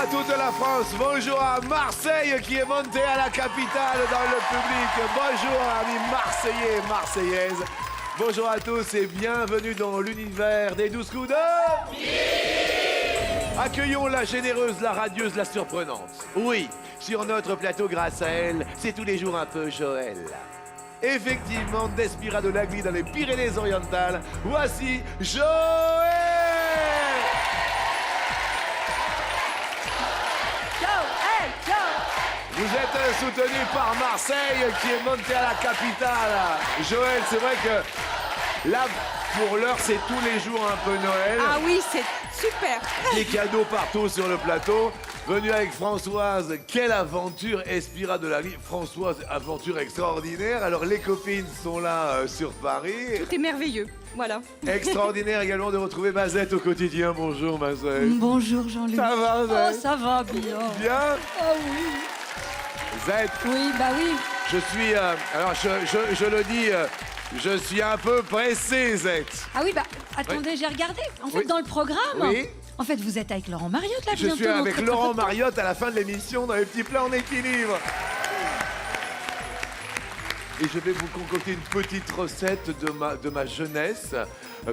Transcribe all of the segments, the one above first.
à toute la France, bonjour à Marseille qui est monté à la capitale dans le public. Bonjour amis Marseillais et Marseillaises. Bonjour à tous et bienvenue dans l'univers des 12 coups de... Accueillons la généreuse, la radieuse, la surprenante. Oui, sur notre plateau grâce à elle, c'est tous les jours un peu Joël. Effectivement, d'Espira de l'Agly dans les Pyrénées-Orientales, voici Joël. Vous êtes soutenu par Marseille qui est monté à la capitale. Joël, c'est vrai que là, pour l'heure, c'est tous les jours un peu Noël. Ah oui, c'est super. Des cadeaux partout sur le plateau. Venu avec Françoise, quelle aventure Espira de l'Agly. Françoise, aventure extraordinaire. Alors les copines sont là sur Paris. Tout est merveilleux, voilà. Extraordinaire également de retrouver Mazette au quotidien. Bonjour Mazette. Bonjour Jean-Luc. Ça va Mazette? Oh, ça va bien. Bien? Oh oui. Zette. Oui, bah oui. Je suis, alors je le dis, je suis un peu pressé, Zette. Ah oui, bah attendez, j'ai regardé. En fait, Oui. dans le programme, Oui. en fait, vous êtes avec Laurent Mariotte là Je bientôt. suis avec très, très Laurent peu de temps. Mariotte à la fin de l'émission dans les petits plats en équilibre. Et je vais vous concocter une petite recette de ma jeunesse.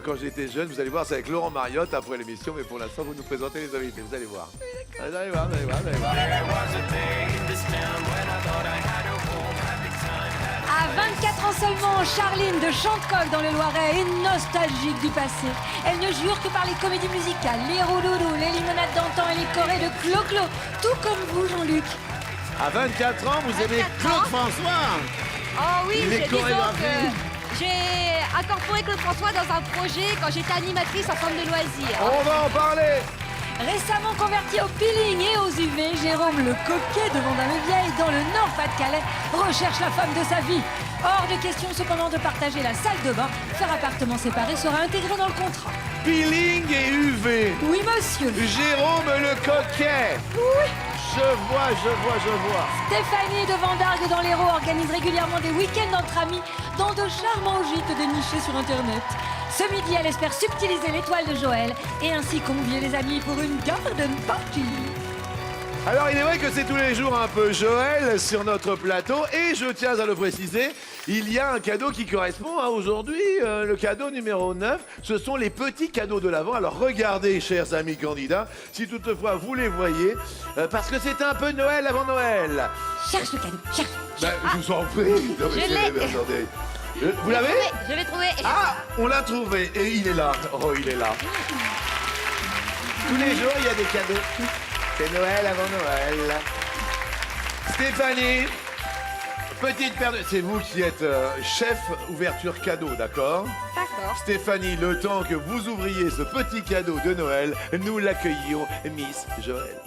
Quand j'étais jeune, vous allez voir, c'est avec Laurent Mariotte après l'émission, mais pour l'instant, vous nous présentez les invités, vous allez voir. Vous allez voir, vous allez voir, vous allez voir. À 24 ans seulement, Charline de Chantecoq dans le Loiret est nostalgique du passé. Elle ne jure que par les comédies musicales, les rouloulous, les limonades d'antan et les chorés de Clo-Clo. Tout comme vous, Jean-Luc. À 24 ans, vous aimez 24 Claude ans. François. Oh oui, Les disons chorégraphies. que j'ai incorporé Claude François dans un projet quand j'étais animatrice en centre de loisirs. On va en parler. Récemment converti au peeling et aux UV, Jérôme le coquet de Vendôme-Vieille dans le Nord-Pas-de-Calais recherche la femme de sa vie. Hors de question cependant de partager la salle de bain. Faire appartement séparé sera intégré dans le contrat. Peeling et UV. Oui, monsieur. Jérôme le coquet. Oui. Je vois. Stéphanie de Vendargue dans l'Hérault organise régulièrement des week-ends entre amis dans de charmants gîtes dénichés sur Internet. Ce midi, elle espère subtiliser l'étoile de Joël et ainsi convier les amis pour une garden party. Alors, il est vrai que c'est tous les jours un peu Joël sur notre plateau. Et je tiens à le préciser, il y a un cadeau qui correspond à aujourd'hui. Le cadeau numéro 9, ce sont les petits cadeaux de l'Avent. Alors, regardez, chers amis candidats, si toutefois vous les voyez, parce que c'est un peu Noël avant Noël. Cherche le cadeau, cherche. Ben, je vous en prie. Non, mais Je c'est- l'ai. mais attendez. Vous l'avez? Je l'ai trouvé. Ah, on l'a trouvé. Et il est là. Oh, il est là. Tous les jours, il y a des cadeaux. C'est Noël avant Noël. Stéphanie, petite paire de... C'est vous qui êtes chef ouverture cadeau, d'accord? D'accord. Stéphanie, le temps que vous ouvriez ce petit cadeau de Noël, nous l'accueillons, Miss Joël.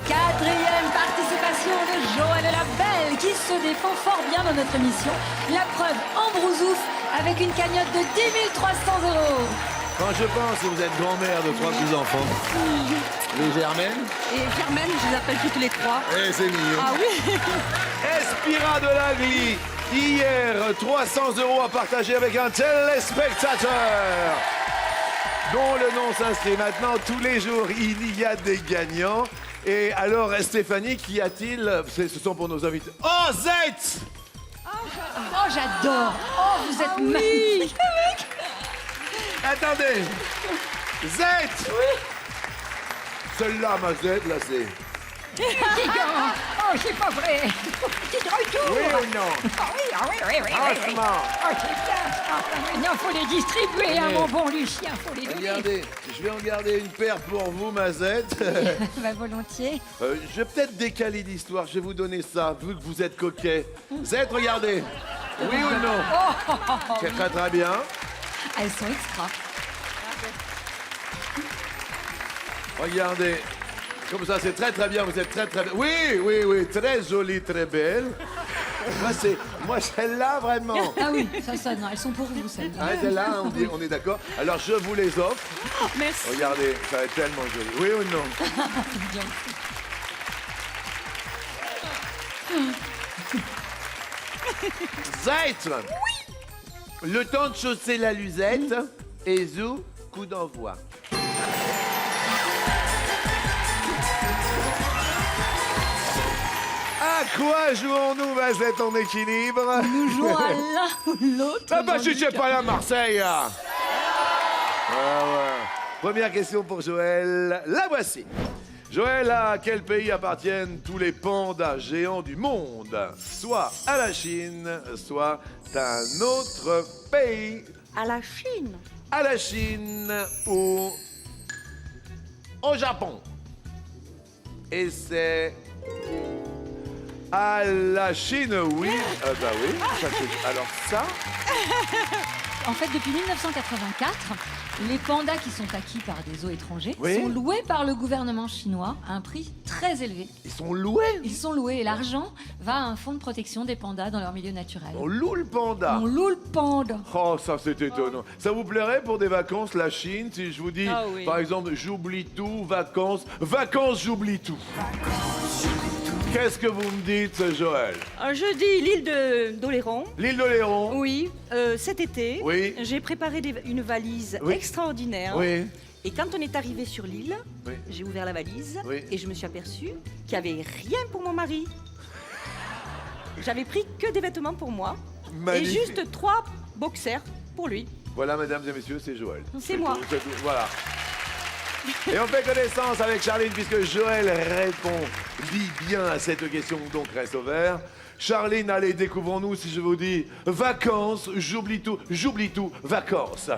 Quatrième participation de Joël la Belle qui se défend fort bien dans notre émission. La preuve en brousouf avec une cagnotte de 10 300 €. Quand je pense que vous êtes grand-mère de 3 petits-enfants, les Germaines, Et Germaine, je les appelle toutes les trois. eh, c'est mignon. Ah oui. Espira de l'Agly, hier, 300 € à partager avec un téléspectateur dont le nom s'inscrit maintenant. Tous les jours, il y a des gagnants. Et alors, Stéphanie, qu'y a-t-il? Ce sont pour nos invités. Oh, Zette! Oh, j'adore. Oh, vous êtes magnifique. Attendez! Zette! Oui? Celle-là, ma Zette, là, c'est... Oh, c'est pas vrai. Petit retour. Oui ou non? Oui. Franchement. Oh, c'est bien. Maintenant, faut les distribuer, hein, mon bon Lucien. Faut les donner. Regardez, je vais en garder une paire pour vous, ma Zette. Bah, volontiers. Je vais peut-être décaler l'histoire, je vais vous donner ça, vu que vous êtes coquet. Zette, regardez. Oui ou non? C'est très très bien. Elles sont extra. Regardez. Comme ça, c'est très très bien, vous êtes très très bien. Oui, très jolie, très belle. Moi, celle-là, vraiment. Ah oui, ça, non, elles sont pour vous, celles-là. Ah, celle-là, on est d'accord. Alors, je vous les offre. Merci. Regardez, ça va être tellement joli. Oui ou non? Zette! Oui! Le temps de chausser la Luzette. Et zou, coup d'envoi. À quoi jouons-nous, Mazette, en équilibre? Nous jouons à l'un ou l'autre. Ah bah, je Jean-Luc. sais pas la Marseille. Ah ouais. Première question pour Joël. La voici. Joël, à quel pays appartiennent tous les pandas géants du monde? Soit à la Chine, soit à un autre pays. À la Chine. À la Chine ou au Japon. Et c'est à la Chine, oui. Bah oui. Ça, alors ça, En fait, depuis 1984, les pandas qui sont acquis par des zoos étrangers Oui. sont loués par le gouvernement chinois à un prix très élevé. ils sont loués. Ils sont loués et l'argent va à un fonds de protection des pandas dans leur milieu naturel. On loue le panda. On loue le panda. Oh, ça c'est étonnant. Ça vous plairait pour des vacances, la Chine, si je vous dis, Ah oui. par exemple, j'oublie tout, vacances, j'oublie tout. Qu'est-ce que vous me dites, Joël? Un jeudi, l'île d'Oléron. L'île d'Oléron? Oui, cet été, Oui. j'ai préparé une valise Oui. extraordinaire. Oui. Et quand on est arrivé sur l'île, Oui. j'ai ouvert la valise Oui. et je me suis aperçue qu'il n'y avait rien pour mon mari. J'avais pris que des vêtements pour moi Magnifique. et juste 3 boxers pour lui. Voilà, mesdames et messieurs, c'est Joël. C'est moi. tout, voilà. Et on fait connaissance avec Charline puisque Joël dit bien à cette question, donc reste ouvert. Charline, allez, découvrons-nous si je vous dis vacances, j'oublie tout, vacances.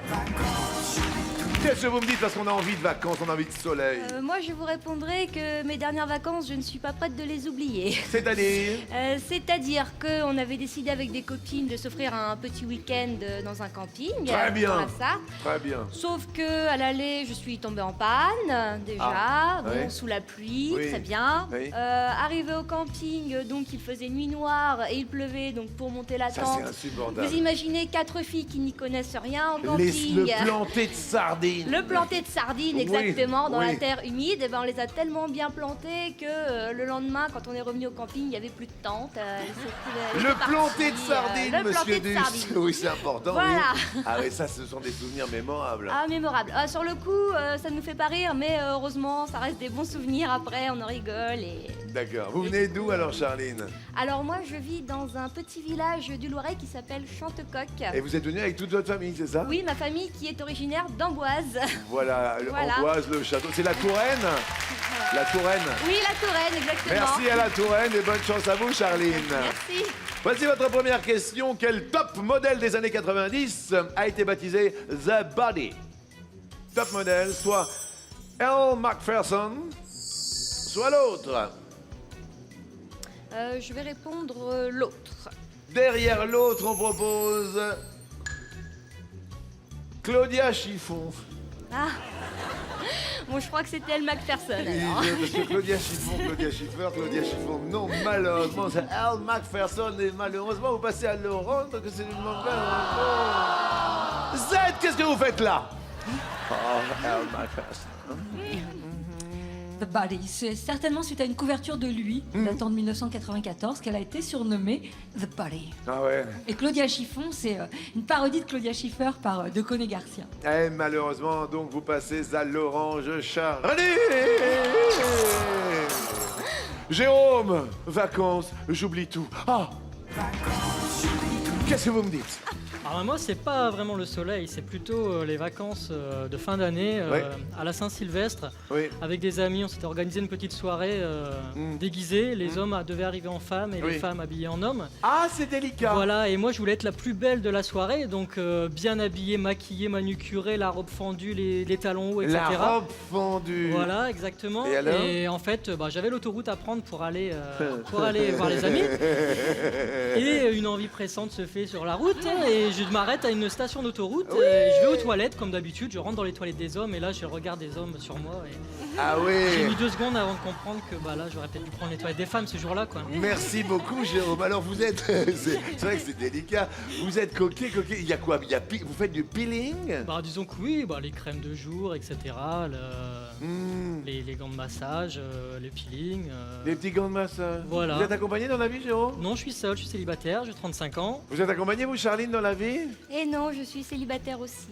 Qu'est-ce que vous me dites parce qu'on a envie de vacances, on a envie de soleil? Moi, je vous répondrai que mes dernières vacances, je ne suis pas prête de les oublier. C'est-à-dire? C'est-à-dire qu'on avait décidé avec des copines de s'offrir un petit week-end dans un camping. Très bien. Voilà ça. Très bien. Sauf que à l'aller, je suis tombée en panne déjà, Ah, bon, oui. sous la pluie, Oui. très bien. Oui. Arrivé au camping, donc il faisait nuit noire et il pleuvait, donc pour monter la Ça, tente. c'est insupportable. Vous imaginez 4 filles qui n'y connaissent rien au Les- camping. le planté de sardines. Le planté de sardines, Oui, exactement, dans oui. la terre humide. Et ben, on les a tellement bien plantés que le lendemain, quand on est revenu au camping, il n'y avait plus de tente. Le planté de sardines, le monsieur planté de Duss. sardines. Oui, c'est important. Voilà. Oui. Ah oui, ça, ce sont des souvenirs mémorables. Ah, mémorable. Sur le coup, ça ne nous fait pas rire, mais heureusement, ça reste des bons souvenirs. Après, on en rigole. Et... D'accord. Vous venez d'où alors, Charline? Alors, moi, je vis dans un petit village du Loiret qui s'appelle Chantecoq. Et vous êtes venu avec toute votre famille, c'est ça? Oui, ma famille qui est originaire d'Amboise. Voilà, Voilà. Amboise, le château. C'est la Touraine? La Touraine. Oui, la Touraine, exactement. Merci à la Touraine et bonne chance à vous, Charline. Merci. Voici votre première question. Quel top modèle des années 90 a été baptisé The Body? Top modèle, soit Elle Macpherson, soit l'autre. Je vais répondre l'autre. Derrière l'autre, on propose Claudia Chiffon. Ah. Bon, je crois que c'était elle Macpherson. Et, Alors. parce que Claudia Chiffon, Claudia Schiffer, Claudia Chiffon, non, malheureusement, c'est Elle Macpherson et malheureusement, vous passez à Laurent, donc c'est une mauvaise. Z, qu'est-ce que vous faites là? Oh, Elle Macpherson. The Body. C'est certainement suite à une couverture de lui, datant de 1994, qu'elle a été surnommée The Body. Ah ouais. Et Claudia Chiffon, c'est une parodie de Claudia Schiffer par Deconé Garcia. Et malheureusement, donc, vous passez à l'orange Charlie. Jérôme, vacances, j'oublie tout. Ah. Qu'est-ce que vous me dites? Alors moi, c'est pas vraiment le soleil, c'est plutôt les vacances de fin d'année Ouais. à la Saint-Sylvestre. Oui. Avec des amis, on s'était organisé une petite soirée déguisée. Les hommes devaient arriver en femmes et Oui. les femmes habillées en hommes. Ah, c'est délicat. Voilà, et moi je voulais être la plus belle de la soirée, donc bien habillée, maquillée, manucurée, la robe fendue, les talons hauts, etc. La robe fendue. Voilà, exactement. Et alors en fait, j'avais l'autoroute à prendre pour aller voir les amis. Et une envie pressante se fait sur la route et je m'arrête à une station d'autoroute. Et je vais aux toilettes comme d'habitude, je rentre dans les toilettes des hommes et là je regarde des hommes sur moi. Et Ah j'ai oui. mis 2 secondes avant de comprendre que là j'aurais peut-être dû prendre les toilettes des femmes ce jour-là, quoi. Merci beaucoup, Jérôme. Alors, vous êtes. C'est vrai que c'est délicat. Vous êtes coquet. Il y a quoi? Vous faites du peeling? Disons que oui, les crèmes de jour, etc. Les gants de massage, le peeling. Des petits gants de massage. Voilà. Vous êtes accompagné dans la vie, Jérôme? Non, je suis seul, je suis célibataire, j'ai 35 ans. Vous êtes accompagné, vous, Charline, dans la vie? Et non, je suis célibataire aussi.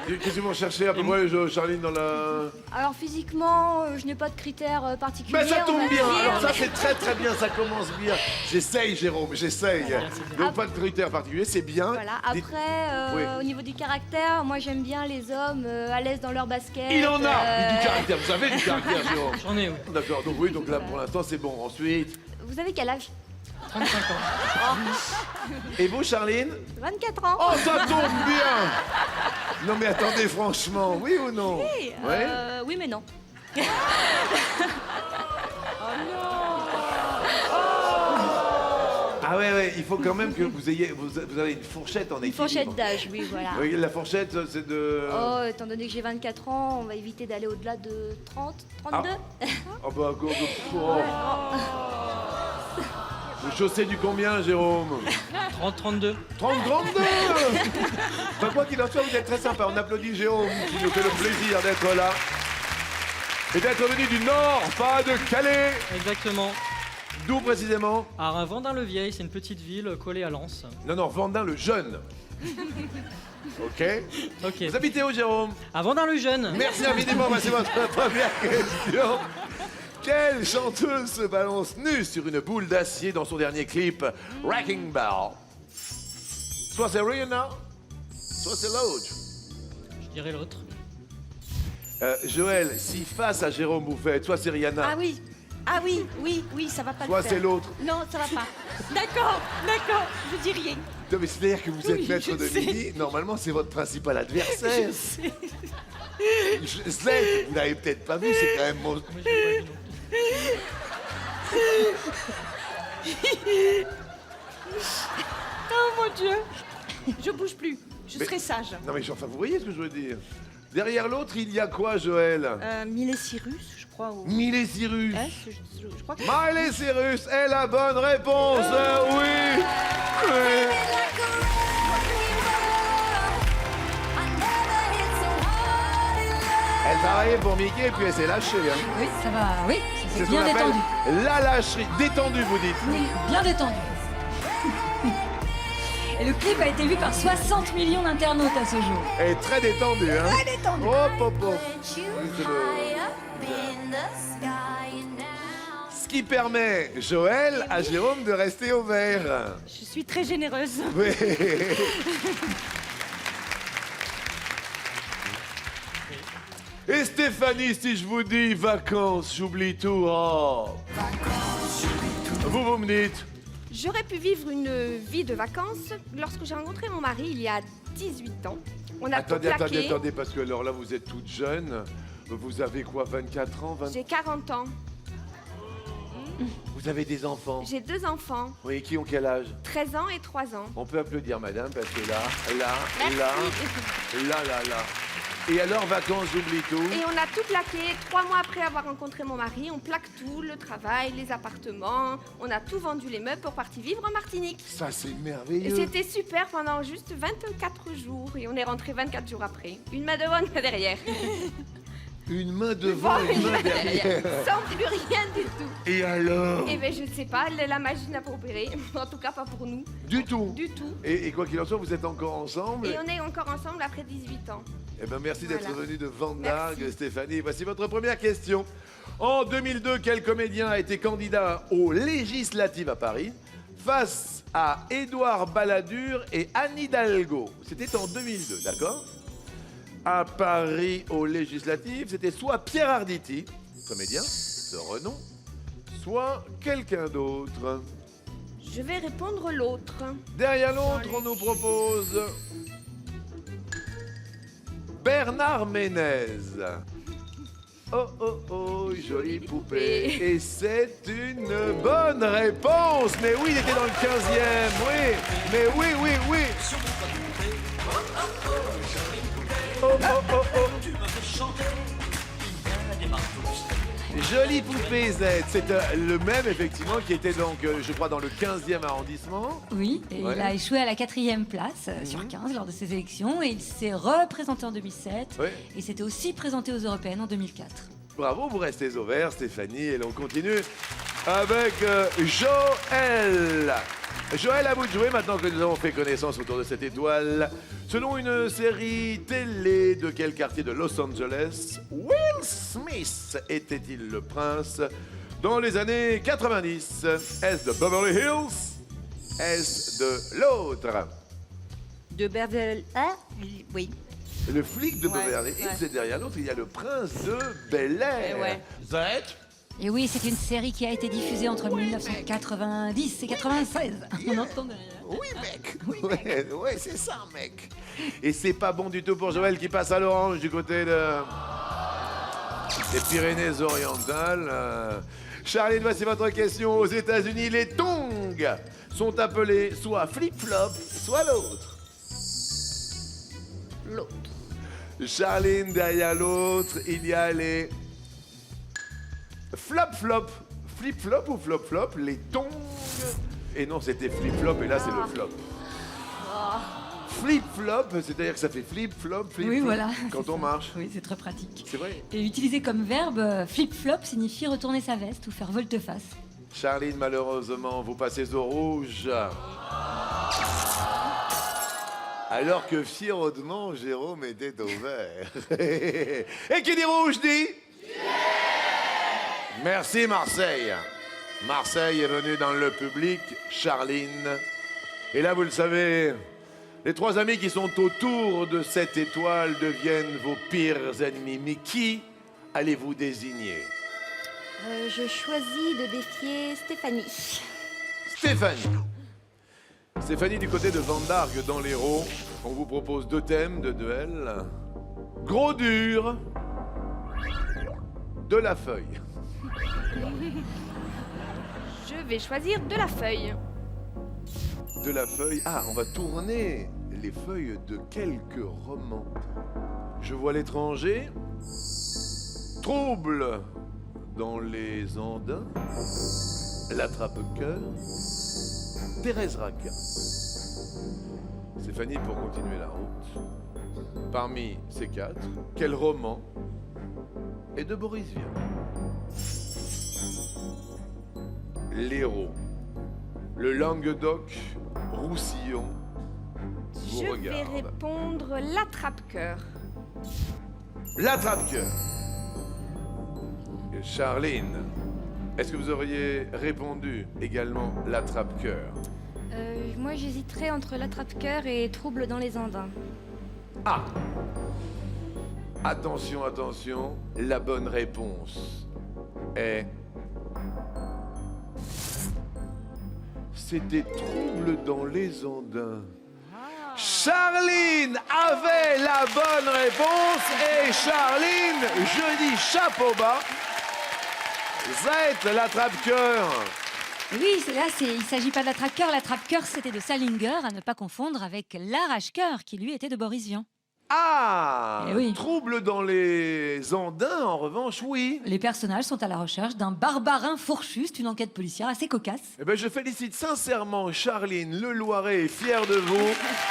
Qu'est-ce qu'ils vont chercher à peu près, Charline, dans la... Alors physiquement, je n'ai pas de critères particuliers. Mais ça on tombe va bien, dire. alors ça c'est très très bien, ça commence bien. J'essaye, Jérôme, j'essaye. Donc pas de critères particuliers, c'est bien. Voilà. Dites- Après, Oui. au niveau du caractère, moi j'aime bien les hommes à l'aise dans leur basket. Il en a du caractère, vous avez du caractère, Jérôme. J'en ai, oui. D'accord, donc oui, donc là pour l'instant c'est bon. Ensuite, Vous avez quel âge? 35 ans. et vous, Charline? 24 ans. Oh, ça tombe bien. Non mais attendez, franchement, oui ou non? Oui, Ouais. oui, mais non. Ah ouais, il faut quand même que vous ayez, vous avez une fourchette en Une équilibre. fourchette d'âge, oui, voilà. Oui, la fourchette, c'est de... Oh, étant donné que j'ai 24 ans, on va éviter d'aller au-delà de 30, 32. Oh bah, Vous chaussez du combien, Jérôme? 30-32. 30, 32. Enfin, quoi qu'il en soit, vous êtes très sympa. On applaudit Jérôme, qui nous fait le plaisir d'être là. Et d'être venu du Nord, pas de Calais. Exactement. D'où précisément? À Vendin-le-Vieil, c'est une petite ville collée à Lens. Non, Vendin le Jeune. Ok. Ok. Vous habitez où, Jérôme? À Vendin-le-Jeune. Merci infiniment, c'est votre première question. Quelle chanteuse se balance nue sur une boule d'acier dans son dernier clip, Wrecking Ball? Soit c'est Rihanna, soit c'est l'autre. Je dirais l'autre. Joël, si face à Jérôme vous faites, soit c'est Rihanna, Ah oui. Ah oui, oui, ça va pas soit le faire. c'est l'autre. Non, ça va pas. D'accord, je dis rien. Non, mais c'est-à-dire que vous êtes Oui, maître je de sais. midi, normalement c'est votre principal adversaire. Je sais. Je sais, vous l'avez peut-être pas vu, c'est quand même mon... Moi, je l'ai pas vu non plus. Oh mon Dieu. Je bouge plus. Je Mais- serai sage. Non mais enfin, vous voyez ce que je veux dire? Derrière l'autre, il y a quoi, Joël? Miley Cyrus, je crois. Miley Cyrus. Hein, je crois que... Miley Cyrus est la bonne réponse, oui. Oui. Elle travaillait pour Mickey et puis elle s'est lâchée. Hein. Oui, ça va. Oui, ça C'est s'est ce bien qu'on appelle détendu. la lâcherie. Détendue, vous dites. Oui, bien détendu. Et le clip a été vu par 60 millions d'internautes à ce jour. Elle est très détendue. Hein. Très détendu. Hop, hop, hop. C'est Ce qui permet, Joël, à Jérôme de rester au vert. Je suis très généreuse. Oui. Et Stéphanie, si je vous dis vacances, j'oublie tout. Oh. Vous me dites. J'aurais pu vivre une vie de vacances lorsque j'ai rencontré mon mari il y a 18 ans. On a tout plaqué. Attendez, parce que alors là, vous êtes toute jeune. Vous avez quoi, 24 ans 20... J'ai 40 ans. Vous avez des enfants? J'ai 2 enfants, Oui, qui ont quel âge? 13 ans et 3 ans. On peut applaudir, madame, parce que là. Merci. Et alors, vacances, j'oublie tout. Et on a tout plaqué. 3 mois après avoir rencontré mon mari, on plaque tout, le travail, les appartements. On a tout vendu les meubles pour partir vivre en Martinique. Ça, c'est Et merveilleux. c'était super pendant juste 24 jours. Et on est rentré 24 jours après. Une main devant, une main derrière. Une main devant, une main derrière. Sans plus rien du tout. Et alors? Eh bien, je ne sais pas, la magie n'a pas opéré. En tout cas, pas pour nous. Du tout. Du tout. Et quoi qu'il en soit, vous êtes encore ensemble. Et on est encore ensemble après 18 ans. Eh ben, merci d'être Voilà. venu de Vendargue, Merci. Stéphanie. Voici votre première question. En 2002, quel comédien a été candidat aux législatives à Paris face à Édouard Balladur et Anne Hidalgo? C'était en 2002, d'accord? À Paris, aux législatives, c'était soit Pierre Arditi, comédien de renom, soit quelqu'un d'autre. Je vais répondre l'autre. Derrière l'autre, on nous propose Bernard Ménez. Oh, oh, oh, jolie poupée. Et c'est une bonne réponse. Mais oui, il était dans le 15e. Oui, mais oui, oui, oui. Oh, oh, oh, oh. Jolie poupée Z, c'est le même effectivement qui était donc, je crois, dans le 15e arrondissement. Oui, et Ouais. il a échoué à la 4e place sur 15 lors de ses élections et il s'est représenté en 2007 Ouais. et s'était aussi présenté aux Européennes en 2004. Bravo, vous restez au vert, Stéphanie, et l'on continue avec Joël. Joël, à vous de jouer maintenant que nous avons fait connaissance autour de cette étoile. Selon une série télé de quel quartier de Los Angeles, Will Smith était-il le prince dans les années 90? Est-ce de Beverly Hills? Est-ce de l'autre? De Beverly... Ah, oui. Le flic de Ouais, Beverly Hills, ouais. et derrière l'autre, il y a le prince de Bel-Air. Eh ouais. Zed? Et oui, c'est une série qui a été diffusée entre 1990 et 96. On entend derrière. Oui, mec. Ouais, c'est ça, mec. Et c'est pas bon du tout pour Joël qui passe à l'orange du côté des Pyrénées-Orientales. Charline, voici votre question. Aux États-Unis, les tongs sont appelés soit flip-flop, soit l'autre. L'autre. Charline, derrière l'autre, il y a les flop-flop. Flip-flop ou flop-flop, les tongs. Et non, c'était flip-flop et là, c'est le flop. Flip-flop, c'est-à-dire que ça fait flip-flop, flip-flop Oui, voilà. quand c'est on ça. marche. Oui, c'est très pratique. C'est vrai. Et utilisé comme verbe, flip-flop signifie retourner sa veste ou faire volte-face. Charline, malheureusement, vous passez au rouge. Alors que fièrement, Jérôme était au vert. Et qui dit rouge dit? Merci Marseille. Marseille est venu dans le public, Charline. Et là, vous le savez, les trois amis qui sont autour de cette étoile deviennent vos pires ennemis. Mais qui allez-vous désigner? Je choisis de défier Stéphanie. Stéphanie. Stéphanie, du côté de Vendargue dans l'Hérault, on vous propose deux thèmes de duel. Gros dur, de la feuille. Je vais choisir de la feuille. De la feuille. Ah, on va tourner les feuilles de quelques romans. Je vois l'étranger. Trouble dans les Andins. L'attrape-cœur. Thérèse Raquin. Stéphanie, pour continuer la route. Parmi ces quatre, quel roman est de Boris Vian? L'Hérault, le Languedoc, Roussillon vous Je regarde. vais répondre l'attrape-cœur. L'attrape-cœur. Charline, est-ce que vous auriez répondu également l'attrape-cœur? Moi, j'hésiterais entre l'attrape-cœur et Trouble dans les Andins. Ah! Attention, attention, la bonne réponse est... C'était Trouble dans les Andins. Charline avait la bonne réponse et Charline, je dis chapeau bas. Zette, l'attrape-cœur. Oui, il ne s'agit pas de l'attrape-cœur. L'attrape-cœur, c'était de Salinger, à ne pas confondre avec l'arrache-cœur, qui lui était de Boris Vian. Ah! Eh oui. Trouble dans les Andins, en revanche, oui. Les personnages sont à la recherche d'un barbarin fourchu. C'est une enquête policière assez cocasse. Eh ben, je félicite sincèrement Charline Le Loiret, fier de vous.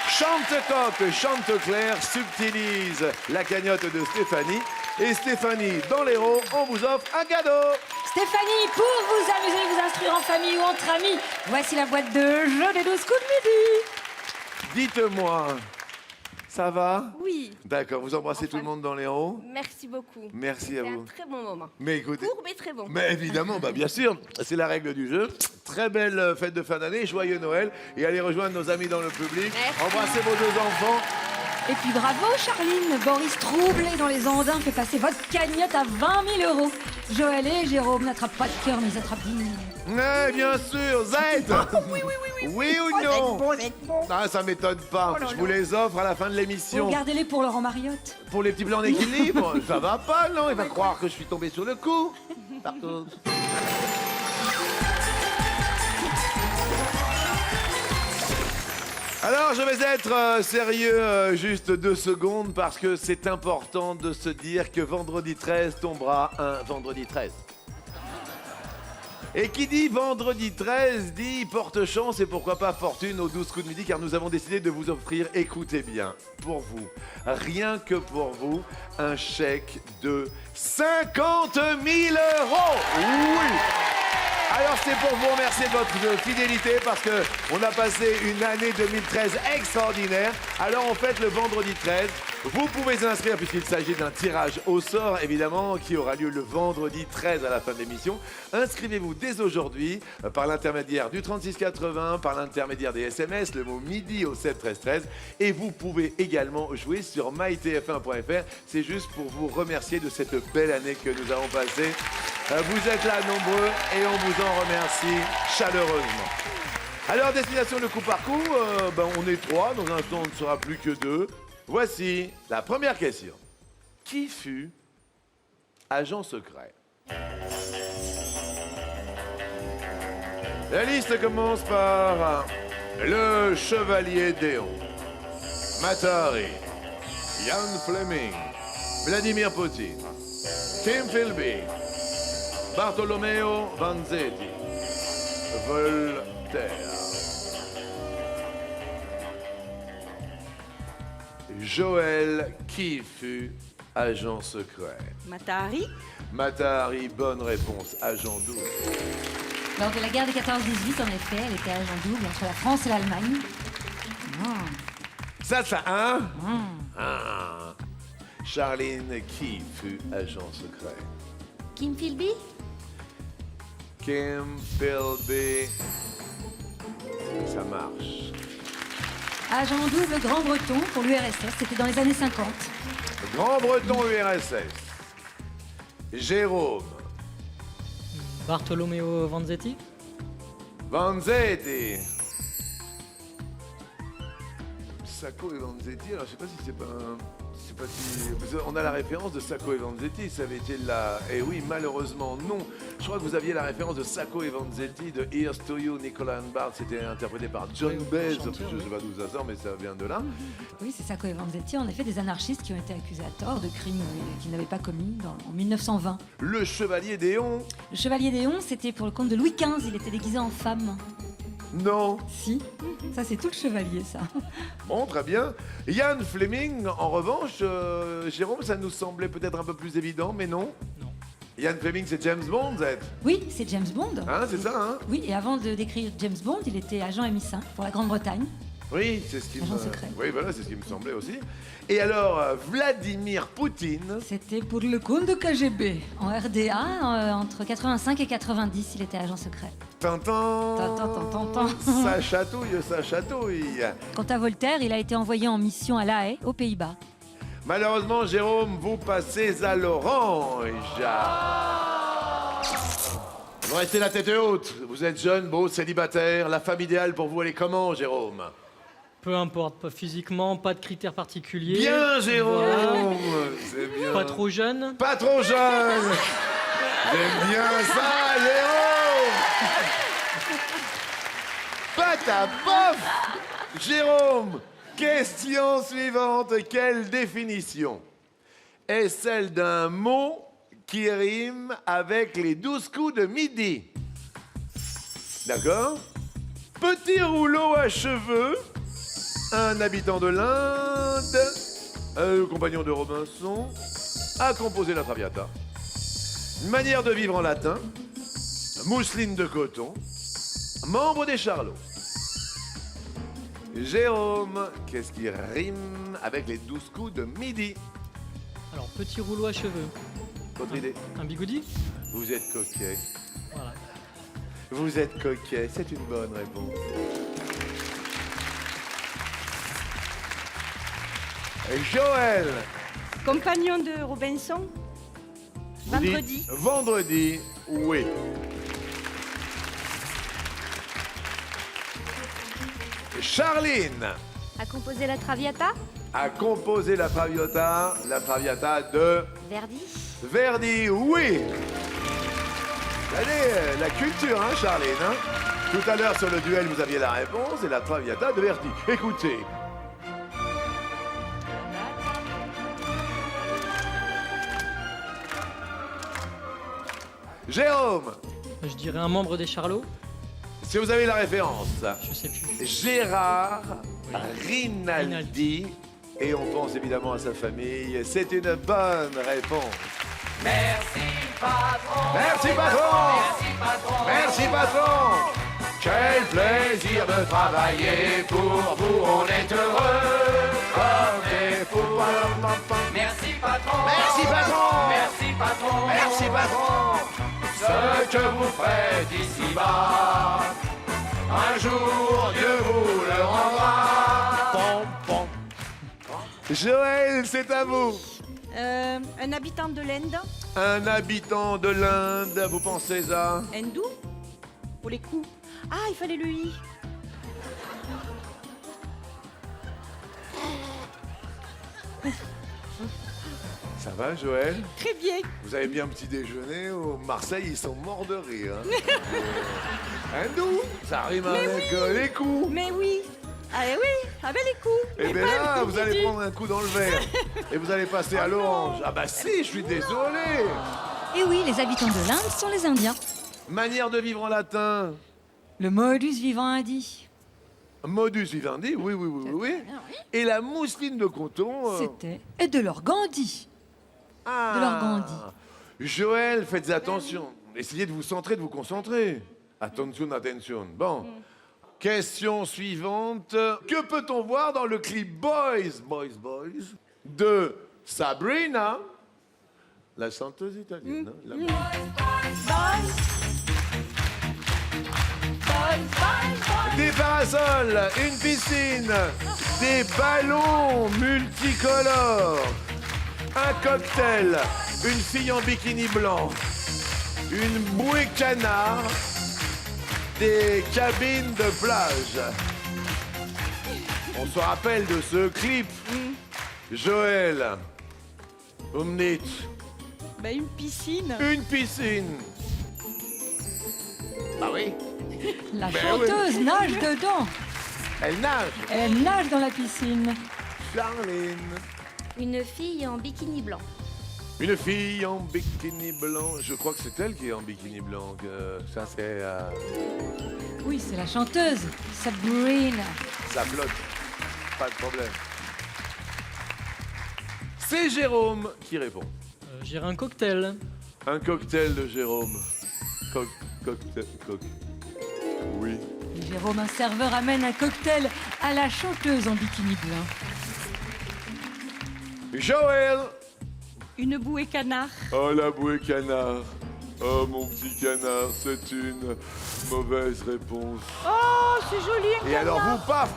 Chantecoq, Chanteclair subtilise la cagnotte de Stéphanie. Et Stéphanie, dans l'Hérault, on vous offre un cadeau. Stéphanie, pour vous amuser, vous instruire en famille ou entre amis, voici la boîte de jeux des 12 coups de midi. Dites-moi, ça va? Oui, D'accord, vous embrassez tout le monde dans l'Hérault? merci beaucoup. Merci à C'était vous. un très bon moment. Mais écoutez... Court mais très bon. Mais évidemment, bah bien sûr, c'est la règle du jeu. Très belle fête de fin d'année, joyeux Noël. Et allez rejoindre nos amis dans le public. Merci. Embrassez vos deux enfants. Et puis bravo Charline, Boris troublé dans les Andins fait passer votre cagnotte à 20 000 €. Joël et Jérôme n'attrapent pas de cœur mais ils attrapent 10 000. Oui, bien sûr, Zed. Oui ou non? Ah, ça m'étonne pas. Je vous les offre à la fin de l'émission. Gardez-les pour Laurent Mariotte. Pour les petits plans d'équilibre, ça va pas, non? Il va croire que je suis tombé sur le coup. Partout. Alors, je vais être sérieux juste 2 secondes parce que c'est important de se dire que vendredi 13 tombera un vendredi 13. Et qui dit vendredi 13 dit porte chance et pourquoi pas fortune aux 12 coups de midi car nous avons décidé de vous offrir, écoutez bien, pour vous, rien que pour vous, un chèque de 50 000 €. Oui! Alors c'est pour vous remercier de votre fidélité parce que on a passé une année 2013 extraordinaire. Alors on fête le vendredi 13. Vous pouvez vous inscrire puisqu'il s'agit d'un tirage au sort évidemment qui aura lieu le vendredi 13 à la fin de l'émission. Inscrivez-vous dès aujourd'hui par l'intermédiaire du 3680, par l'intermédiaire des SMS, le mot midi au 7 13 13 et vous pouvez également jouer sur mytf1.fr. C'est juste pour vous remercier de cette belle année que nous avons passée. Vous êtes là nombreux et on vous en remercie chaleureusement. Alors, destination le coup par coup, on est 3, dans un instant on ne sera plus que 2. Voici la première question. Qui fut agent secret? La liste commence par le chevalier Déon, Mata Hari, Ian Fleming, Vladimir Poutine, Tim Philby, Bartolomeo Vanzetti, Voltaire. Joël, qui fut agent secret? Mata Hari. Mata Hari, bonne réponse, agent double. Lors de la guerre de 14-18, en effet, elle était agent double entre la France et l'Allemagne. Ça, hein? Charline, qui fut agent secret? Kim Philby? Kim Philby. Ça marche. Agent double Grand Breton pour l'URSS, c'était dans les années 50. Grand Breton URSS. Jérôme. Bartolomeo Vanzetti. Vanzetti. Sacco et Vanzetti, alors je sais pas si c'est pas un... On a la référence de Sacco et Vanzetti, ça avait été là. Et oui, malheureusement, non. Je crois que vous aviez la référence de Sacco et Vanzetti, de Here's to You, Nicolas Bart. C'était interprété par John Baez. Je ne sais pas d'où ça sort, mais ça vient de là. Oui, c'est Sacco et Vanzetti, en effet, des anarchistes qui ont été accusés à tort de crimes qu'ils n'avaient pas commis en 1920. Le chevalier Déon? Le chevalier Déon, c'était pour le compte de Louis XV, il était déguisé en femme. Non. Si, ça c'est tout le chevalier, ça. Bon, très bien. Ian Fleming, en revanche, Jérôme, ça nous semblait peut-être un peu plus évident, mais non. Non. Ian Fleming, c'est James Bond, Z. Oui, c'est James Bond. Hein, c'est ça, hein? Oui, et avant de décrire James Bond, il était agent MI5 pour la Grande-Bretagne. Oui, c'est ce qui Agent me... secret. Oui, voilà, c'est ce qui me semblait aussi. Et alors, Vladimir Poutine. C'était pour le compte de KGB. En RDA, entre 85 et 90, il était agent secret. Tintin. Tintin. Ça chatouille, ça chatouille. Quant à Voltaire, il a été envoyé en mission à La Haye, aux Pays-Bas. Malheureusement, Jérôme, vous passez à l'orange. Vous restez la tête haute. Vous êtes jeune, beau, célibataire. La femme idéale pour vous, elle est comment, Jérôme? Peu importe, pas physiquement, pas de critères particuliers. Bien, Jérôme. Voilà. C'est bien. Pas trop jeune. Pas trop jeune. J'aime bien ça, Jérôme. Pas ta bof. Jérôme, question suivante. Quelle définition est celle d'un mot qui rime avec les 12 coups de midi? D'accord? Petit rouleau à cheveux, un habitant de l'Inde, le compagnon de Robinson, a composé la Traviata. Une manière de vivre en latin, mousseline de coton, membre des Charlots. Jérôme, qu'est-ce qui rime avec les 12 coups de midi? Alors, petit rouleau à cheveux. Votre idée? Un bigoudi. Vous êtes coquet. Voilà. Vous êtes coquet, c'est une bonne réponse. Joël, Compagnon de Robinson. vous Vendredi. dites vendredi, oui. Charline A composé la Traviata? a composé la Traviata de Verdi? Verdi, oui. Allez, la culture, hein, Charline. Hein. Tout à l'heure, sur le duel, vous aviez la réponse et la Traviata de Verdi. Écoutez. Jérôme, Je dirais un membre des Charlots. si vous avez la référence. Je sais plus. Gérard Oui. Rinaldi. Et on pense évidemment à sa famille. C'est une bonne réponse. Merci patron. Merci patron. Quel plaisir de travailler pour vous, on est heureux comme des fous. Merci patron. Merci patron. Merci patron. Ce que vous faites ici-bas, un jour Dieu vous le rendra. Joël, c'est à vous. Un habitant de l'Inde, Un habitant de l'Inde, vous pensez à... hindou, pour les coups. Ah, il fallait le i. Ça va, Joël? Très bien. Vous avez bien un petit déjeuner au Marseille, ils sont morts de rire. Hein. Hindou, ça rime avec les coups. Mais oui. Ah oui, avec les coups. Et Mais bien pas là, le vous allez début. prendre un coup dans le verre. Et vous allez passer à l'orange. Ah bah si, je suis désolé. Et oui, les habitants de l'Inde sont les Indiens. Manière de vivre en latin. Le modus vivendi, Modus vivendi, oui. Et la mousseline de coton. c'était et de leur Gandhi. Ah. de leur Gandhi. Joël, faites attention. Essayez de vous centrer, de vous concentrer. Attention. Bon. Question suivante. Que peut-on voir dans le clip Boys de Sabrina, la chanteuse italienne? Des parasols, une piscine, des ballons multicolores, un cocktail, une fille en bikini blanc, une bouée canard, des cabines de plage. On se rappelle de ce clip. Joël, vous me dites Ben, une piscine. une piscine. Ah oui, La Ben chanteuse nage dedans. elle nage. Elle nage dans la piscine. Charline. Une fille en bikini blanc. Une fille en bikini blanc. Je crois que c'est elle qui est en bikini blanc. Ça, c'est... Oui, c'est la chanteuse, Sabrina. ça flotte. Pas de problème. C'est Jérôme qui répond. J'irai un cocktail. Un cocktail de Jérôme. Cocktail. Oui. Et Jérôme, un serveur, amène un cocktail à la chanteuse en bikini blanc. Joël. Une bouée canard. Oh, la bouée canard. Oh, mon petit canard, c'est une mauvaise réponse. Oh, c'est joli, un Et canard. alors, vous, paf.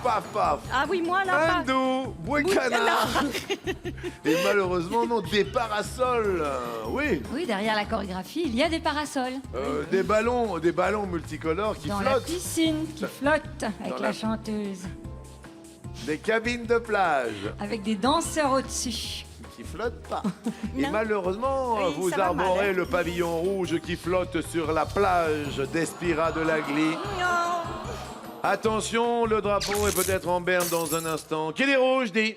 Ah oui, moi, là, pas. Hindou, bouée canard. Et malheureusement, non, des parasols. Oui. Oui, derrière la chorégraphie, il y a des parasols. Des ballons multicolores qui Dans la flottent. piscine, qui flotte avec Dans la la- chanteuse. Des cabines de plage Avec des danseurs au-dessus. qui flottent pas. Et Non. malheureusement, Oui, vous ça va mal, arborez hein. le pavillon rouge qui flotte sur la plage d'Espira de l'Agly. Non. Attention, le drapeau est peut-être en berne dans un instant. Qui dit rouge dit.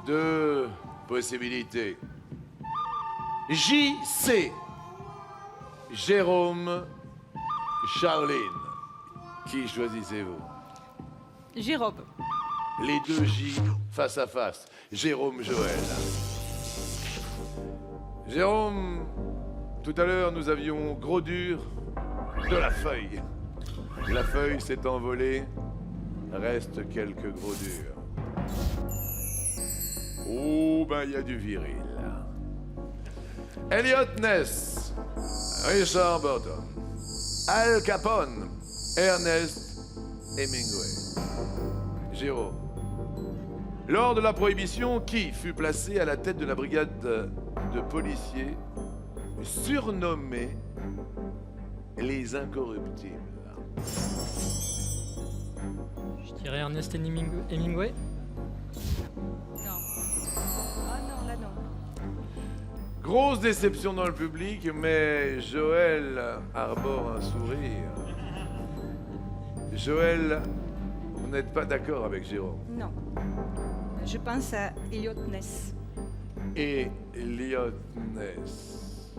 Deux possibilités. J.C. Jérôme, Charline. Qui choisissez-vous? Jérôme. Les deux J face à face. Jérôme, Joël. Jérôme, tout à l'heure, nous avions gros dur de la feuille. La feuille s'est envolée. Reste quelques gros durs. Oh, ben, il y a du viril. Elliot Ness, Richard Burton, Al Capone, Ernest Hemingway. Jérôme. Lors de la Prohibition, qui fut placé à la tête de la brigade de policiers surnommée les Incorruptibles? Je dirais Ernest Hemingway. Non. Ah non, là, non. Grosse déception dans le public, mais Joël arbore un sourire. Joël, vous n'êtes pas d'accord avec Jérôme. Non. Je pense à Elliot Ness. Et Elliot Ness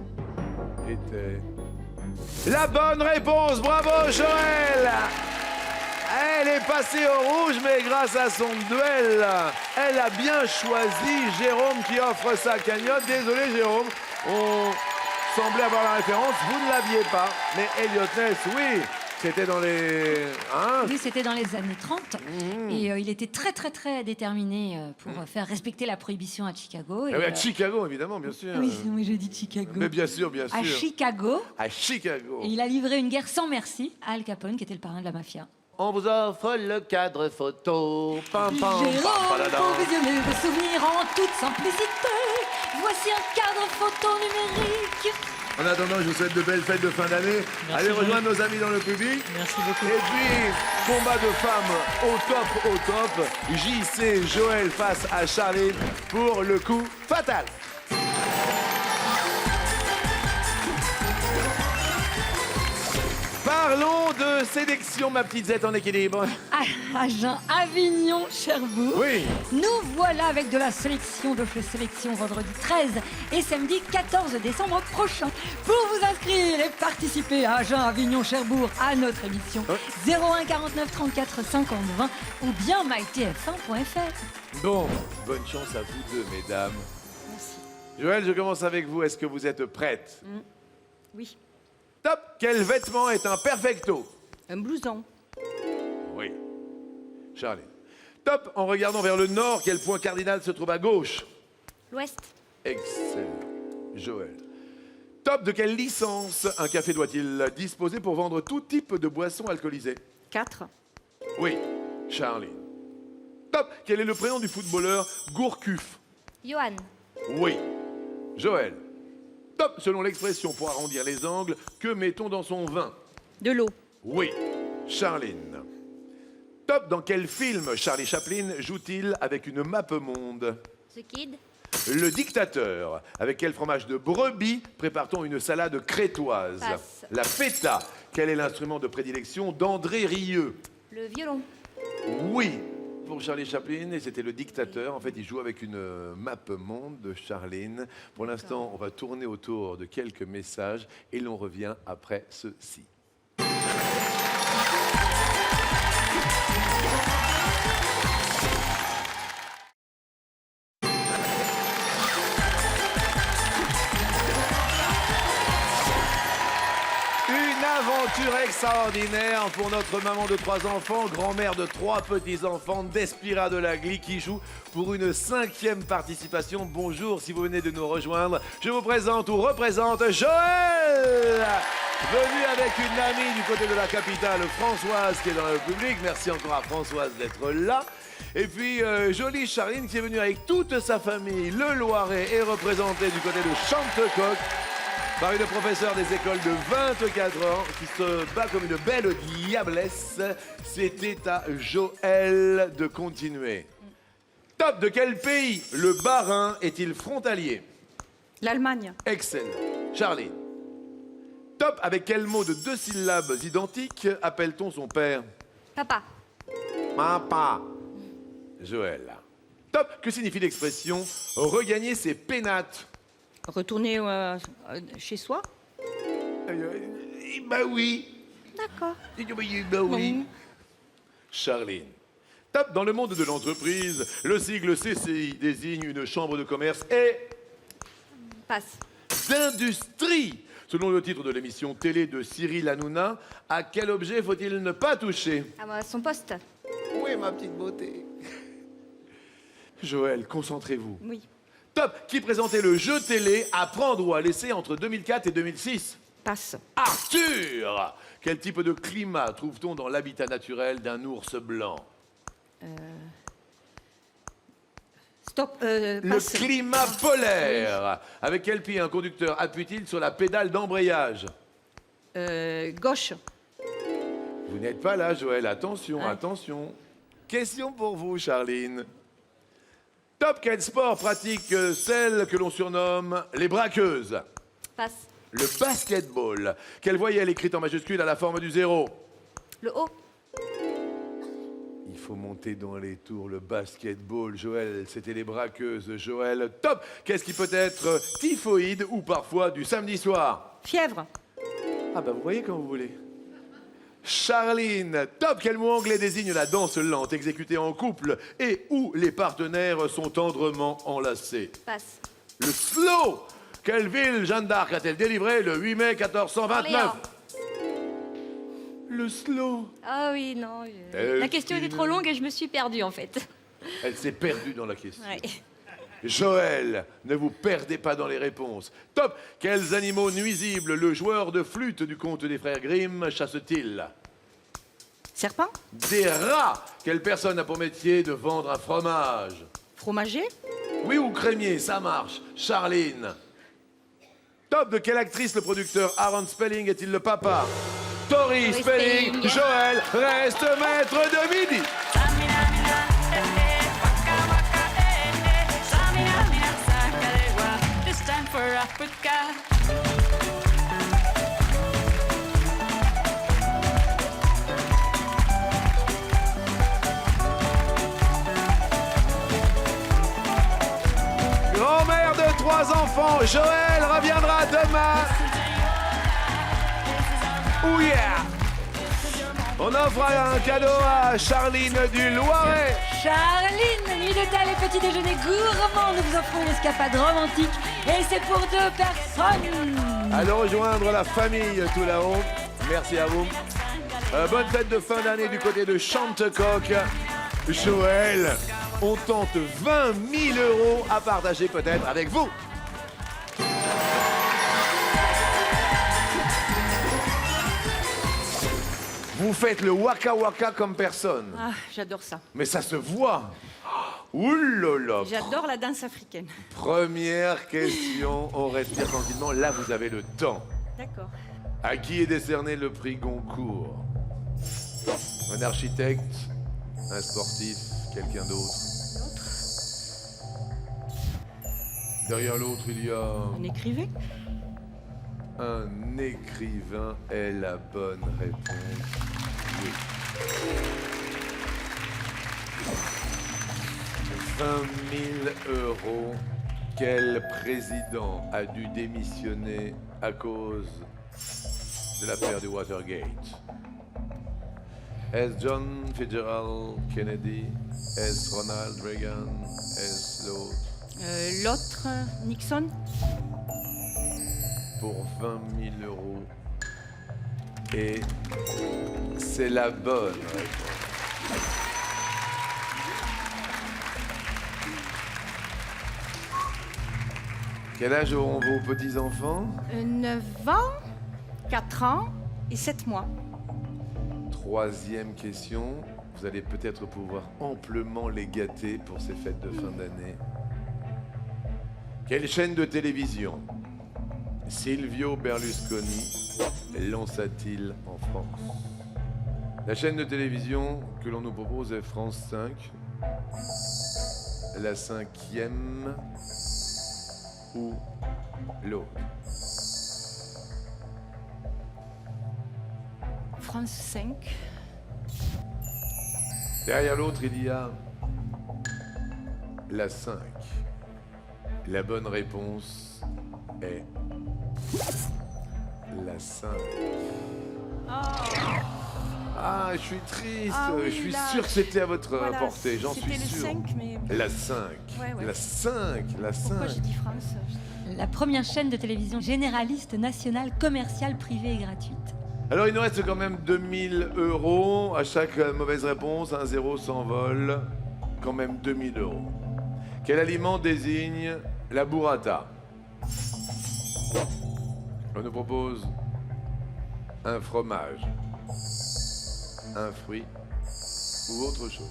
était la bonne réponse. Bravo Joël. Elle est passée au rouge, mais grâce à son duel, elle a bien choisi Jérôme qui offre sa cagnotte. Désolé Jérôme, on semblait avoir la référence, vous ne l'aviez pas. Mais Elliot Ness, oui, c'était dans les... Hein? Oui, c'était dans les années 30. Et il était très, très, très déterminé pour faire respecter la prohibition à Chicago. Et, Ah oui, à Chicago, évidemment, bien sûr. oui, oui, j'ai dit Chicago. Mais bien sûr, bien sûr. À Chicago. À Chicago. Et il a livré une guerre sans merci à Al Capone, qui était le parrain de la mafia. On vous offre le cadre photo. Pam, pam, Jérôme, pam, padadam. pour visionner vos souvenirs en toute simplicité, voici un cadre photo numérique. En attendant, je vous souhaite de belles fêtes de fin d'année. Merci, Allez rejoindre Jean-Luc. nos amis dans le public. Merci beaucoup. Et puis, combat de femmes au top. JC Joël face à Charline pour le coup fatal. Parlons de sélection, ma petite Zette en équilibre. Agen, Avignon, Cherbourg. Oui. Nous voilà avec de la sélection de chez Sélection vendredi 13 et samedi 14 décembre prochain. Pour vous inscrire et participer à Agen, Avignon, Cherbourg à notre émission, 01 49 34 50 20 ou bien mytf1.fr. Bon, bonne chance à vous deux, mesdames. Merci. Joël, je commence avec vous. Est-ce que vous êtes prête? Oui. Top. Quel vêtement est un perfecto? Un blouson. Oui. Charlie. Top. En regardant vers le nord, quel point cardinal se trouve à gauche? L'Ouest. Excellent. Joël. Top. De quelle licence un café doit-il disposer pour vendre tout type de boissons alcoolisées? 4. Oui. Charlie. Top. Quel est le prénom du footballeur Gourcuff? Johan. Oui. Joël. Top. Selon l'expression pour arrondir les angles, que met-on dans son vin? De l'eau. Oui. Charline. Top. Dans quel film Charlie Chaplin joue-t-il avec une map monde? The Kid. Le dictateur. Avec quel fromage de brebis prépare-t-on une salade crétoise? Passe. La feta. Quel est l'instrument de prédilection d'André Rieu? Le violon. Oui, pour Charlie Chaplin, et c'était le dictateur. En fait, il joue avec une map monde de Charline. Pour l'instant, on va tourner autour de quelques messages et l'on revient après ceci. Une aventure extraordinaire pour notre maman de 3 enfants, grand-mère de 3 petits-enfants, Despira de Lagli, qui joue pour une 5e participation. Bonjour, si vous venez de nous rejoindre, je vous présente ou représente Joël, venu avec une amie du côté de la capitale, Françoise, qui est dans le public. Merci encore à Françoise d'être là. Et puis, jolie Charline, qui est venue avec toute sa famille. Le Loiret est représenté du côté de Chantecoq par une professeure des écoles de 24 ans qui se bat comme une belle diablesse. C'était à Joël de continuer. Top. De quel pays le Bas-Rhin est-il frontalier? L'Allemagne. Excellent. Charlie. Top. Avec quel mot de 2 syllabes identiques appelle-t-on son père? Papa. Papa. Joël. Top. Que signifie l'expression regagner ses pénates? Retourner chez soi. Bah oui. D'accord. Bah oui. Charline. Top. Dans le monde de l'entreprise, le sigle CCI désigne une chambre de commerce et Passe. d'industrie. Selon le titre de l'émission télé de Cyril Hanouna, à quel objet faut-il ne pas toucher? À moi, son poste. Oui, ma petite beauté. Joël, concentrez-vous. Oui. Top. Qui présentait le jeu télé à prendre ou à laisser entre 2004 et 2006? Passe. Arthur. Quel type de climat trouve-t-on dans l'habitat naturel d'un ours blanc? Stop. Le Passe. climat polaire. Avec quel pied un conducteur appuie-t-il sur la pédale d'embrayage? Gauche. Vous n'êtes pas là, Joël. Attention, Ah. attention. Question pour vous, Charline. Top. Quel sport pratique celle que l'on surnomme les braqueuses? Passe. Le basketball. Quelle voyelle écrite en majuscule à la forme du 0? Le haut. Il faut monter dans les tours. Le basketball, Joël, c'était les braqueuses. Joël, top. Qu'est-ce qui peut être typhoïde ou parfois du samedi soir? Fièvre. Ah bah vous voyez quand vous voulez. Charline. Top, quel mot anglais désigne la danse lente exécutée en couple et où les partenaires sont tendrement enlacés? Passe. Le slow. Quelle ville Jeanne d'Arc a-t-elle délivré le 8 mai 1429? Orléans. Le slow. Ah oui, non. Elle La question était file. trop longue et je me suis perdue en fait. Elle s'est perdue dans la question. Ouais. Joël, ne vous perdez pas dans les réponses. Top. Quels animaux nuisibles le joueur de flûte du conte des frères Grimm chasse-t-il? Serpent? Des rats. Quelle personne a pour métier de vendre un fromage? Fromager? Oui ou crémier, ça marche. Charline. Top. De quelle actrice le producteur Aaron Spelling est-il le papa? Tori Tori Spelling. Spelling. Joël reste maître de midi. This time for Africa. Grand-mère de 3 enfants, Joël reviendra demain. Oh yeah! On offre un cadeau à Charline du Loiret. Charline, nuit d'hôtel et petit déjeuner gourmand, nous vous offrons une escapade romantique et c'est pour 2 personnes. Allez rejoindre la famille tout là-haut. Merci à vous. Bonne fête de fin d'année du côté de Chantecoq. Joël, on tente 20 000 € à partager peut-être avec vous. Vous faites le waka waka comme personne. Ah, j'adore ça. Mais ça se voit. Ouh là là. J'adore la danse africaine. Première question, on respire tranquillement. Là, vous avez le temps. D'accord. À qui est décerné le prix Goncourt? Un architecte, un sportif, quelqu'un d'autre? Derrière l'autre, il y a Un écrivain? un écrivain. Est la bonne réponse. Oui. 20 000 €. Quel président a dû démissionner à cause de l'affaire du Watergate? Est-ce John Fitzgerald Kennedy? Est-ce Ronald Reagan? Est-ce l'autre? L'autre, Nixon? Pour 20 000 €. Et c'est la bonne réponse. Quel âge auront vos petits-enfants? 9 ans, 4 ans et 7 mois. Troisième question. Vous allez peut-être pouvoir amplement les gâter pour ces fêtes de fin d'année. Quelle chaîne de télévision Silvio Berlusconi lança-t-il en France? La chaîne de télévision que l'on nous propose est France 5. La 5e ou l'autre? France 5. Derrière l'autre, il y a la 5. La bonne réponse est la 5. Ah, je suis triste. Ah oui, je suis là, sûr que c'était à votre voilà, portée, j'en suis C'était sûr. le 5, mais... La 5. Ouais. La 5. La 5. Pourquoi j'ai dit France? La première chaîne de télévision généraliste nationale, commerciale, privée et gratuite. Alors, il nous reste quand même 2 000 €. À chaque mauvaise réponse, un zéro s'envole. Quand même 2 000 €. Quel aliment désigne la burrata? On nous propose un fromage, un fruit ou autre chose.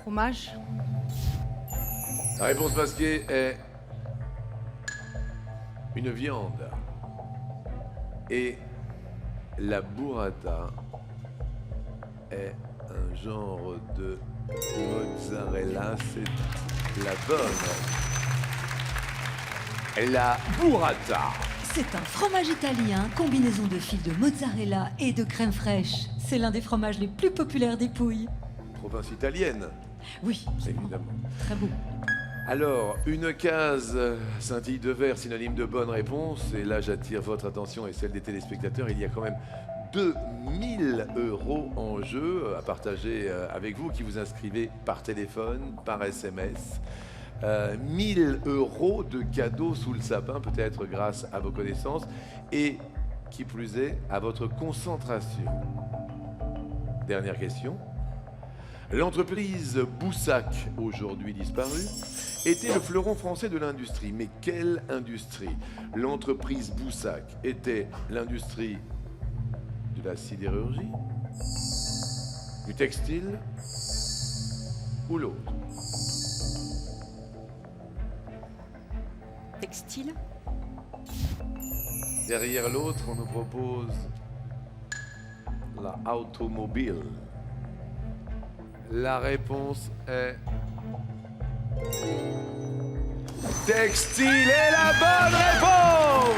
Fromage? La réponse masquée est une viande. Et la burrata est un genre de mozzarella. C'est la bonne. La burrata. C'est un fromage italien, combinaison de fils de mozzarella et de crème fraîche. C'est l'un des fromages les plus populaires des Pouilles. Province italienne, Oui, absolument. évidemment. Très beau. Alors, une case scintille de verre, synonyme de bonne réponse. Et là, j'attire votre attention et celle des téléspectateurs. Il y a quand même 2000 € en jeu à partager avec vous qui vous inscrivez par téléphone, par SMS. 1000 € de cadeaux sous le sapin, peut-être grâce à vos connaissances et, qui plus est, à votre concentration. Dernière question. L'entreprise Boussac, aujourd'hui disparue, était le fleuron français de l'industrie. Mais quelle industrie? L'entreprise Boussac était l'industrie de la sidérurgie, du textile ou l'autre? Textile. Derrière l'autre, on nous propose la automobile. La réponse est textile est la bonne réponse.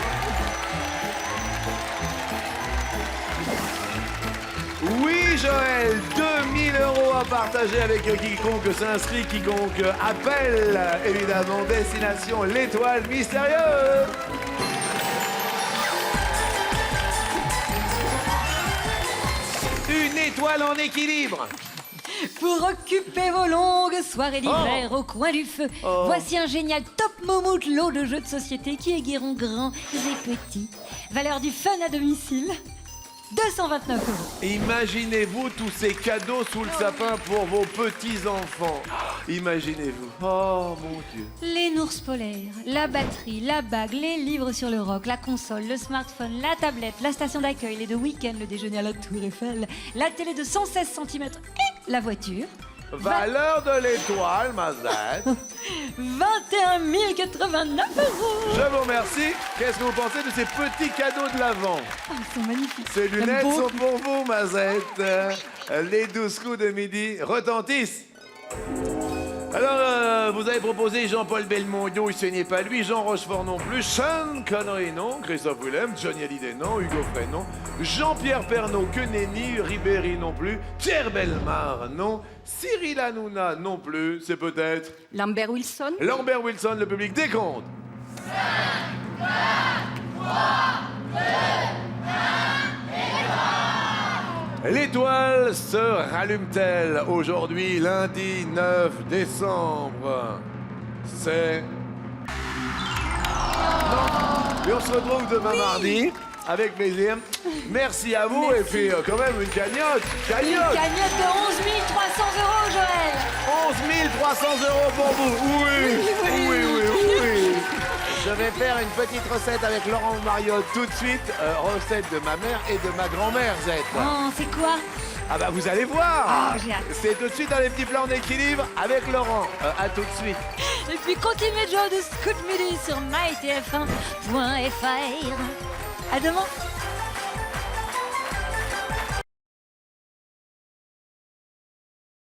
Oui, Joël, 2000 € à partager avec quiconque s'inscrit, quiconque appelle, évidemment, destination l'étoile mystérieuse. Une étoile en équilibre. Pour occuper vos longues soirées d'hiver au coin du feu, voici un génial top moumoute lot de jeux de société qui aiguilleront grands et petits. Valeur du fun à domicile, 229 €. Imaginez-vous tous ces cadeaux sous le sapin pour vos petits-enfants. Imaginez-vous. Oh mon Dieu. Les nours polaires, la batterie, la bague, les livres sur le rock, la console, le smartphone, la tablette, la station d'accueil, les 2 week-ends, le déjeuner à la Tour Eiffel, la télé de 116 cm et la voiture. Valeur de l'étoile, Mazette. 21 089 €. Je vous remercie. Qu'est-ce que vous pensez de ces petits cadeaux de l'Avent? Oh, ils sont magnifiques. Ces J'aime lunettes beaucoup. sont pour vous, Mazette. Les 12 coups de midi retentissent. Alors, vous avez proposé Jean-Paul Belmondo, ce n'est pas lui, Jean Rochefort non plus, Sean Connery non, Christophe Willem, Johnny Hallyday non, Hugo Frey non, Jean-Pierre Pernaut que nenni, Ribéry non plus, Pierre Bellemare non, Cyril Hanouna non plus, c'est peut-être Lambert Wilson. Lambert Wilson, le public décompte. 5, 4, 3, 2, 1, l'étoile se rallume-t-elle aujourd'hui, lundi 9 décembre? C'est... Non. Et on se retrouve demain mardi, avec plaisir. Merci à vous, et puis quand même une cagnotte. Une cagnotte de 11 300 €, Joël. 11 300 € pour vous. Oui. Je vais faire une petite recette avec Laurent Mariotte tout de suite. Recette de ma mère et de ma grand-mère, Zette. Oh, c'est quoi? Ah bah vous allez voir. Oh, j'ai hâte. C'est tout de suite dans les petits plans d'équilibre avec Laurent. À tout de suite. Et puis continuez de jouer de Scoot Midi sur mytf1.fr. À demain.